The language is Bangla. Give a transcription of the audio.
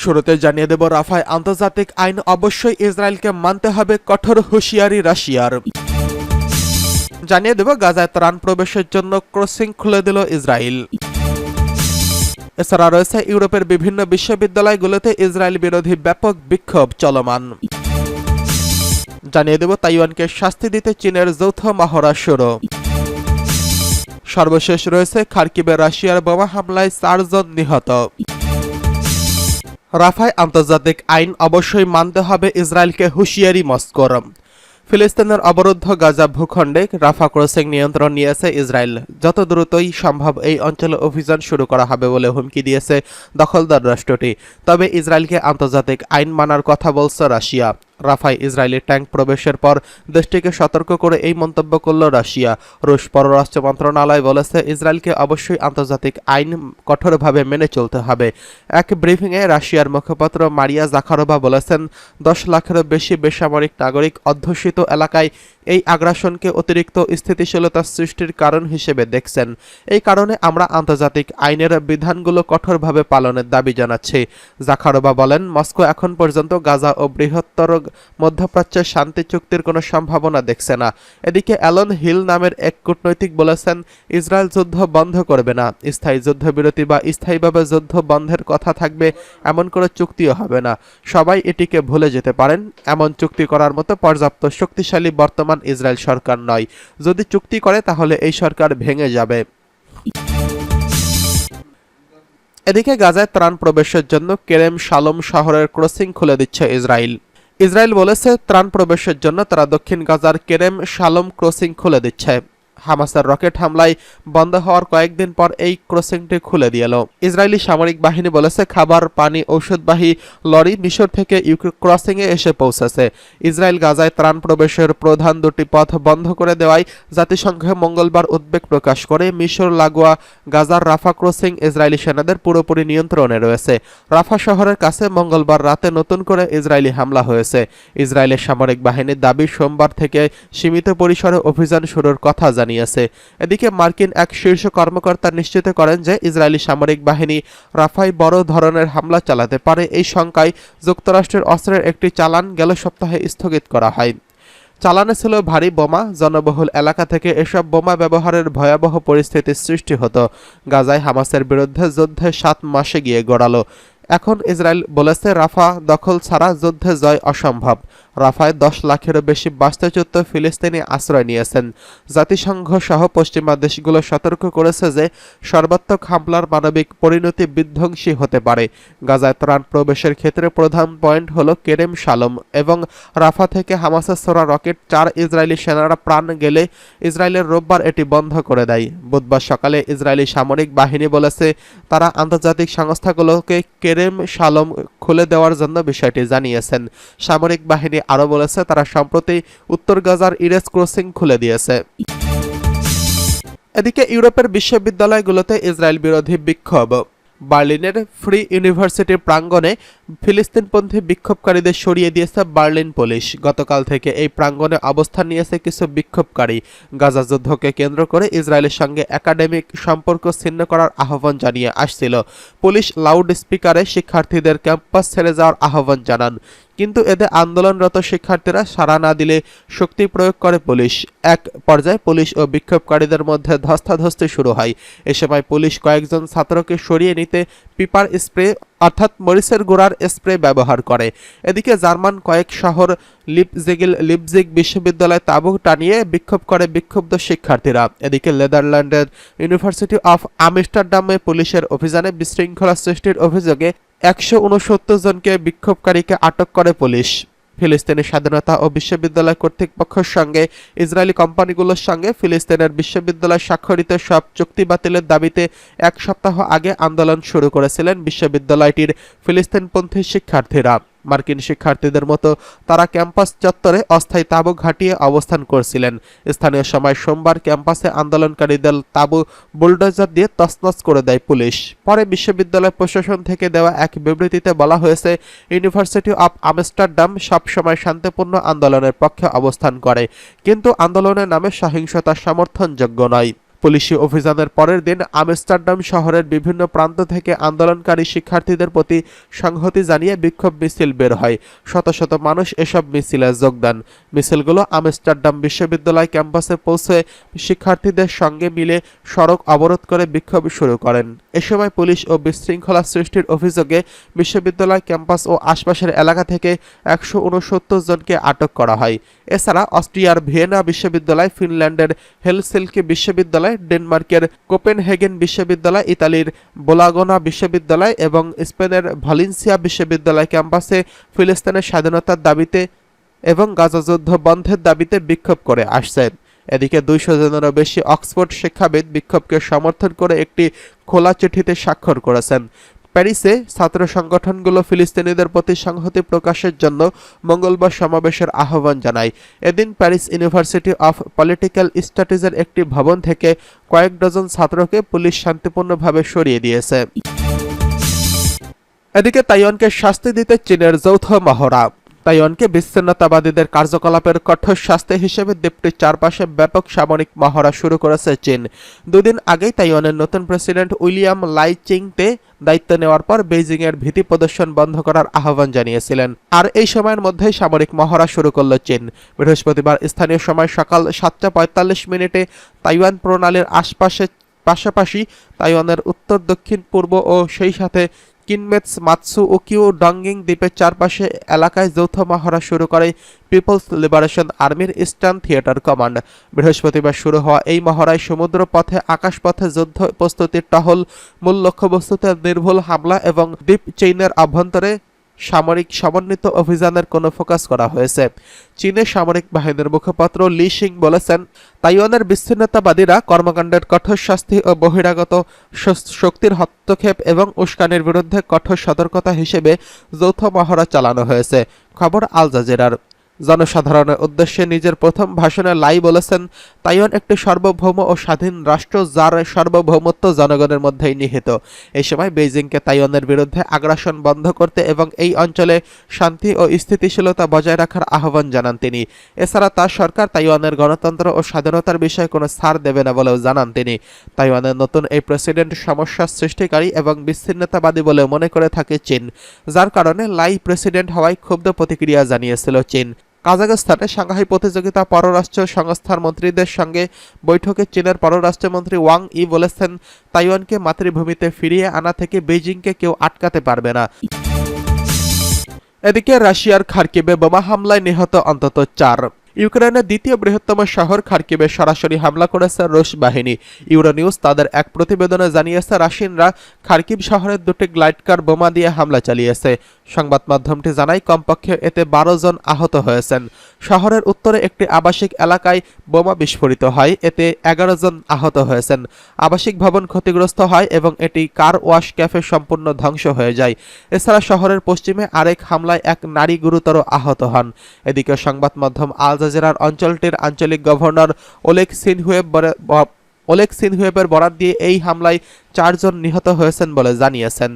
শুরুতে জানিয়ে দেব, রাফায় আন্তর্জাতিক আইন অবশ্যই ইসরায়েলকে মানতে হবে, কঠোর হুঁশিয়ারি রাশিয়ার। জানিয়ে দেব, গাজায় ত্রাণ প্রবেশের জন্য ক্রসিং খুলে দিল ইসরায়েল। এছাড়া রয়েছে ইউরোপের বিভিন্ন বিশ্ববিদ্যালয়গুলোতে ইসরায়েল বিরোধী ব্যাপক বিক্ষোভ চলমান। জানিয়ে দেব, তাইওয়ানকে শাস্তি দিতে চীনের যৌথ মহড়া শুরু। সর্বশেষ রয়েছে খার্কিবে রাশিয়ার বোমা হামলায় 4 জন নিহত। রাফায় আন্তর্জাতিক আইন অবশ্যই মানতে হবে, ইসরায়েলকে হুঁশিয়ারি মস্কোর। ফিলিস্তিনের অবরুদ্ধ গাজা ভূখণ্ডে রাফা ক্রসিং নিয়ন্ত্রণ নিয়েছে ইসরায়েল। যত দ্রুতই সম্ভব এই অঞ্চলে অভিযান শুরু করা হবে বলে হুমকি দিয়েছে দখলদার রাষ্ট্রটি। তবে ইসরায়েলকে আন্তর্জাতিক আইন মানার কথা বলছে রাশিয়া। রাফায় ইসরায়েলি ট্যাঙ্ক প্রবেশের পর দেশটিকে সতর্ক করে এই মন্তব্য করল রাশিয়া। রুশ পররাষ্ট্র মন্ত্রণালয় বলেছে, ইসরায়েলকে অবশ্যই আন্তর্জাতিক আইন কঠোরভাবে মেনে চলতে হবে। এক ব্রিফিংয়ে রাশিয়ার মুখপাত্র মারিয়া জাখারোভা বলেছেন, 10 লাখেরও বেশি বেসামরিক নাগরিক অধ্যুষিত এলাকায় এই আগ্রাসনকে অতিরিক্ত স্থিতিশীলতা সৃষ্টির কারণ হিসেবে দেখছেন। এই কারণে আমরা আন্তর্জাতিক আইনের বিধানগুলো কঠোরভাবে পালনের দাবি জানাচ্ছি। জাখারোভা বলেন, মস্কো এখন পর্যন্ত গাজা ও বৃহত্তর মধ্যপ্রাচ্যের শান্তি চুক্তির কোনো সম্ভাবনা দেখছে না। এদিকে অ্যালন হিল নামের এক কূটনৈতিক বলেছেন, ইসরায়েল যুদ্ধ বন্ধ করবে না। স্থায়ী যুদ্ধবিরতি বা স্থায়ীভাবে যুদ্ধ বন্ধের কথা থাকবে এমন কোনো চুক্তিও হবে না। সবাই এটিকে ভুলে যেতে পারেন। এমন চুক্তি করার মতো পর্যাপ্ত শক্তিশালী বর্তমান ইসরায়েল সরকার নয়। যদি চুক্তি করে তাহলে এই সরকার ভেঙে যাবে। এদিকে গাজায় ত্রাণ প্রবেশের জন্য কেরেম শালোম শহরের ক্রসিং খুলে দিচ্ছে ইসরায়েল। ইসরায়েল বলেছে, ত্রাণ প্রবেশের জন্য তারা দক্ষিণ গাজার কেরেম শালোম ক্রসিং খুলে দিচ্ছে। হামাসের রকেট হামলায় বন্ধ হওয়ার কয়েকদিন পর এই ক্রসিংটি খুলে দিল। ইসরায়েলি সামরিক বাহিনী বলেছে, খাবার, পানি, ঔষধবাহী লরি মিশর থেকে ক্রসিংয়ে এসে পৌঁছেছে। ইসরায়েল গাজায় ত্রাণ প্রবেশের প্রধান দুটি পথ বন্ধ করে দেওয়ায় জাতিসংঘে মঙ্গলবার উদ্বেগ প্রকাশ করে। মিশর লাগোয়া গাজার রাফা ক্রসিং ইসরায়েলি সেনাদের পুরোপুরি নিয়ন্ত্রণে রয়েছে। রাফা শহরের কাছে মঙ্গলবার রাতে নতুন করে ইসরায়েলি হামলা হয়েছে। ইসরায়েলের সামরিক বাহিনীর দাবি, সোমবার থেকে সীমিত পরিসরে অভিযান শুরুর কথা জানিয়েছে। এদিকে মার্কিন এক শীর্ষ কর্মকর্তা নিশ্চিত করেন যে ইসরায়েলি সামরিক বাহিনী রাফায় বড় ধরনের হামলা চালাতে পারে। এই শঙ্কায় যুক্তরাষ্ট্রের অস্ত্রের একটি চালান গেল সপ্তাহে স্থগিত করা হয়। চালানে ছিল ভারী বোমা। জনবহুল এলাকা থেকে এসব বোমা ব্যবহারের ভয়াবহ পরিস্থিতির সৃষ্টি হতো। গাজায় হামাসের বিরুদ্ধে যুদ্ধে 7 মাসে গিয়ে গড়ালো। এখন ইসরায়েল বলেছে, রাফা দখল ছাড়া যুদ্ধে জয় অসম্ভব। রাফায় 10 লাখেরও বেশি বাস্তুচ্যুত ফিলিস্তিনি আশ্রয় নিয়েছেন। জাতিসংঘ সহ পশ্চিমা দেশগুলো সতর্ক করেছে যে সর্বাত্মক হামলার মানবিক পরিণতি বিধ্বংসী হতে পারে। গাজায় ত্রাণ প্রবেশের ক্ষেত্রে প্রধান পয়েন্ট হলো কেরেম শালোম এবং রাফা থেকে হামাসের ছোড়া রকেট। 4 ইসরায়েলি সেনারা প্রাণ গেলে ইসরায়েলের রোববার এটি বন্ধ করে দেয়। বুধবার সকালে ইসরায়েলি সামরিক বাহিনী বলেছে, তারা আন্তর্জাতিক সংস্থাগুলোকে কেরেম শালোম খুলে দেওয়ার জন্য বিষয়টি জানিয়েছেন। সামরিক বাহিনী আরও বলেছে, তারা সম্প্রতি উত্তর গাজার ইরেস ক্রসিং খুলে দিয়েছে। এদিকে ইউরোপের বিশ্ববিদ্যালয়গুলোতে ইসরায়েল বিরোধী বিক্ষোভ। বার্লিনের ফ্রি ইউনিভার্সিটির প্রাঙ্গণে ফিলিস্তিনপন্থী বিক্ষোভকারীদের সরিয়ে দিয়েছে বার্লিন পুলিশ। গতকাল থেকে এই প্রাঙ্গণে অবস্থান নিয়েছে কিছু বিক্ষোভকারী। গাজা যুদ্ধকে কেন্দ্র করে ইসরায়েলের সঙ্গে একাডেমিক সম্পর্ক ছিন্ন করার আহ্বান জানিয়ে আসছিল। পুলিশ লাউড স্পিকারে শিক্ষার্থীদের ক্যাম্পাস ছেড়ে যাওয়ার আহ্বান জানান, কিন্তু এতে আন্দোলনরত শিক্ষার্থীরা সাড়া না দিলে শক্তি প্রয়োগ করে পুলিশ। এক পর্যায়ে পুলিশ ও বিক্ষোভকারীদের মধ্যে ধস্তাধস্তি শুরু হয়। এ সময় পুলিশ কয়েকজন ছাত্রকে সরিয়ে নিতে পিপার স্প্রে অর্থাৎ মরিচের গুঁড়ার স্প্রে ব্যবহার করে। এদিকে জার্মান কয়েক শহর লিপজিগ বিশ্ববিদ্যালয়ে তাঁবু টানিয়ে বিক্ষোভ করে বিক্ষুব্ধ শিক্ষার্থীরা। এদিকে নেদারল্যান্ডের ইউনিভার্সিটি অফ আমস্টারডামে পুলিশের অভিযানে বিশৃঙ্খলা সৃষ্টির অভিযোগে 169 জনকে বিক্ষোভকারীকে আটক করে পুলিশ। ফিলিস্তিনি স্বাধীনতা ও বিশ্ববিদ্যালয় কর্তৃপক্ষের সঙ্গে ইসরায়েলি কোম্পানিগুলোর সঙ্গে ফিলিস্তিনের বিশ্ববিদ্যালয় স্বাক্ষরিত সব চুক্তি বাতিলের দাবিতে 1 সপ্তাহ আগে আন্দোলন শুরু করেছিলেন বিশ্ববিদ্যালয়টির ফিলিস্তিনপন্থী শিক্ষার্থীরা। মার্কিন শিক্ষার্থীদের মতো তারা ক্যাম্পাস চত্বরে অস্থায়ী তাঁবু ঘাঁটিয়ে অবস্থান করছিলেন। স্থানীয় সময় সোমবার ক্যাম্পাসে আন্দোলনকারীদের তাঁবু বুলডোজার দিয়ে তছনছ করে দেয় পুলিশ। পরে বিশ্ববিদ্যালয় প্রশাসন থেকে দেওয়া এক বিবৃতিতে বলা হয়েছে, ইউনিভার্সিটি অব আমস্টারডাম সবসময় শান্তিপূর্ণ আন্দোলনের পক্ষে অবস্থান করে, কিন্তু আন্দোলনের নামে সহিংসতা সমর্থনযোগ্য নয়। পুলিশি অভিযানের পরের দিন আমস্টারডাম শহরের বিভিন্ন প্রান্ত থেকে আন্দোলনকারী শিক্ষার্থীদের প্রতি সংহতি জানিয়ে বিক্ষোভ মিছিল বের হয়। শত শত মানুষ এসব মিছিলে যোগ দেন। মিছিলগুলো আমস্টারডাম বিশ্ববিদ্যালয় ক্যাম্পাসে পৌঁছে শিক্ষার্থীদের সঙ্গে মিলে সড়ক অবরোধ করে বিক্ষোভ শুরু করেন। এ সময় পুলিশ ও বিশৃঙ্খলা সৃষ্টির অভিযোগে বিশ্ববিদ্যালয় ক্যাম্পাস ও আশপাশের এলাকা থেকে 169 জনকে আটক করা হয়। এছাড়া অস্ট্রিয়ার ভিয়েনা বিশ্ববিদ্যালয়, ফিনল্যান্ডের হেলসিঙ্কি বিশ্ববিদ্যালয়, ডেনমার্কের কোপেনহেগেন বিশ্ববিদ্যালয়, ইতালির বোলাগোনা বিশ্ববিদ্যালয় এবং স্পেনের ভ্যালেন্সিয়া বিশ্ববিদ্যালয় ক্যাম্পাসে ফিলিস্তিনের স্বাধীনতার দাবিতে এবং গাজা যুদ্ধ বন্ধের দাবিতে বিক্ষোভ করে আসছে। এদিকে 200 জনেরও বেশি অক্সফোর্ড শিক্ষাবিদ বিক্ষোভকে সমর্থন করে একটি খোলা চিঠিতে স্বাক্ষর করেছেন। প্যারিসে ছাত্র সংগঠনগুলো ফিলিস্তিনিদের প্রতি সংহতি প্রকাশের জন্য মঙ্গলবার সমাবেশের আহ্বান জানায়। এদিন প্যারিস ইউনিভার্সিটি অফ পলিটিক্যাল স্টাডিজের একটি ভবন থেকে কয়েক ডজন ছাত্রকে পুলিশ শান্তিপূর্ণভাবে সরিয়ে দিয়েছে। এদিকে তাইওয়ানকে শাস্তি দিতে চীনের যৌথ মহড়া। তাইওয়ানকে বিচ্ছিন্নতাবাদীদের কার্যকলাপের কঠোর শাস্তি হিসেবে দ্বীপটির চারপাশে ব্যাপক সামরিক মহড়া শুরু করেছে চীন। দুদিন আগেই তাইওয়ানের নতুন প্রেসিডেন্ট উইলিয়াম লাই চিং-তে দায়িত্ব নেওয়ার পর বেইজিংয়ের ভীতি প্রদর্শন বন্ধ করার আহ্বান জানিয়েছিলেন। আর এই সময়ের মধ্যেই সামরিক মহড়া শুরু করল চীন। বৃহস্পতিবার স্থানীয় সময় সকাল 7:45 তাইওয়ান প্রণালীর পাশাপাশি তাইওয়ানের উত্তর, দক্ষিণ, পূর্ব ও সেই সাথে কিনমেৎস, মাতসু ও কিউ ডংগিং দ্বীপের চারপাশে এলাকায় যৌথ মহড়া শুরু করে পিপলস লিবারেশন আর্মির ইস্টার্ন থিয়েটার কমান্ড। বৃহস্পতিবার শুরু হওয়া এই মহড়ায় সমুদ্র পথে, আকাশপথে যুদ্ধ প্রস্তুতির টহল, মূল লক্ষ্যবস্তুতে নির্ভুল হামলা এবং দ্বীপ চেইনের অভ্যন্তরে সামরিক সমন্বিত অভিযানের কোনো ফোকাস করা হয়েছে। চীনের সামরিক বাহিনীর মুখপাত্র লি শিং বলেছেন, তাইওয়ানের বিচ্ছিন্নতাবাদীরা কর্মকাণ্ডের কঠোর শাস্তি ও বহিরাগত শক্তির হস্তক্ষেপ এবং উস্কানির বিরুদ্ধে কঠোর সতর্কতা হিসেবে যৌথ মহড়া চালানো হয়েছে। খবর আল জাজিরার। জনসাধারণের উদ্দেশ্যে নিজের প্রথম ভাষণে লাই বলেছেন, তাইওয়ান একটি সার্বভৌম ও স্বাধীন রাষ্ট্র, যার সার্বভৌমত্ব জনগণের মধ্যেই নিহিত। এই সময় বেইজিংকে তাইওয়ানের বিরুদ্ধে আগ্রাসন বন্ধ করতে এবং এই অঞ্চলে শান্তি ও স্থিতিশীলতা বজায় রাখার আহ্বান জানান তিনি। এছাড়া তার সরকার তাইওয়ানের গণতন্ত্র ও স্বাধীনতার বিষয়ে কোনো ছাড় দেবে না বলেও জানান তিনি। তাইওয়ানের নতুন এই প্রেসিডেন্ট সমস্যা সৃষ্টিকারী এবং বিচ্ছিন্নতাবাদী বলে মনে করে থাকে চীন, যার কারণে লাই প্রেসিডেন্ট হওয়ায় ক্ষুব্ধ প্রতিক্রিয়া জানিয়েছিল চীন। কাজাখস্তানে সাংহাই প্রতিযোগিতা পররাষ্ট্র সংস্থার মন্ত্রীদের সঙ্গে বৈঠকে চীনের পররাষ্ট্রমন্ত্রী ওয়াং ই বলেছেন, তাইওয়ানকে মাতৃভূমিতে ফিরিয়ে আনা থেকে বেইজিংকে কেউ আটকাতে পারবে না। এদিকে রাশিয়ার খার্কিভে বোমা হামলায় নিহত অন্তত 4। ইউক্রেনের দ্বিতীয় বৃহত্তম শহর খার্কিভে সরাসরি হামলা করেছে রুশ বাহিনী। ইউরোনিউজ তাদের এক প্রতিবেদনে জানিয়েছে, রাশিয়ানরা খার্কিভ শহরের 2টি গ্লাইডকার বোমা দিয়ে হামলা চালিয়েছে। সংবাদ মাধ্যমটি জানায়, কমপক্ষে এতে 12 জন আহত হয়েছেন। শহরের উত্তরে একটি আবাসিক এলাকায় বোমা বিস্ফোরিত হয়, এতে 11 জন আহত হয়েছেন। আবাসিক ভবন ক্ষতিগ্রস্ত হয় এবং এটি কার ওয়াশ ক্যাফে সম্পূর্ণ ধ্বংস হয়ে যায়। এছাড়া শহরের পশ্চিমে আরেক হামলায় এক নারী গুরুতর আহত হন। এদিকে সংবাদ মাধ্যম আল জাজিরার অঞ্চলটির আঞ্চলিক গভর্নর ওলেগ সিনহুয়েবের বরাত দিয়ে এই হামলায় 4 জন নিহত হয়েছেন বলে জানিয়েছেন।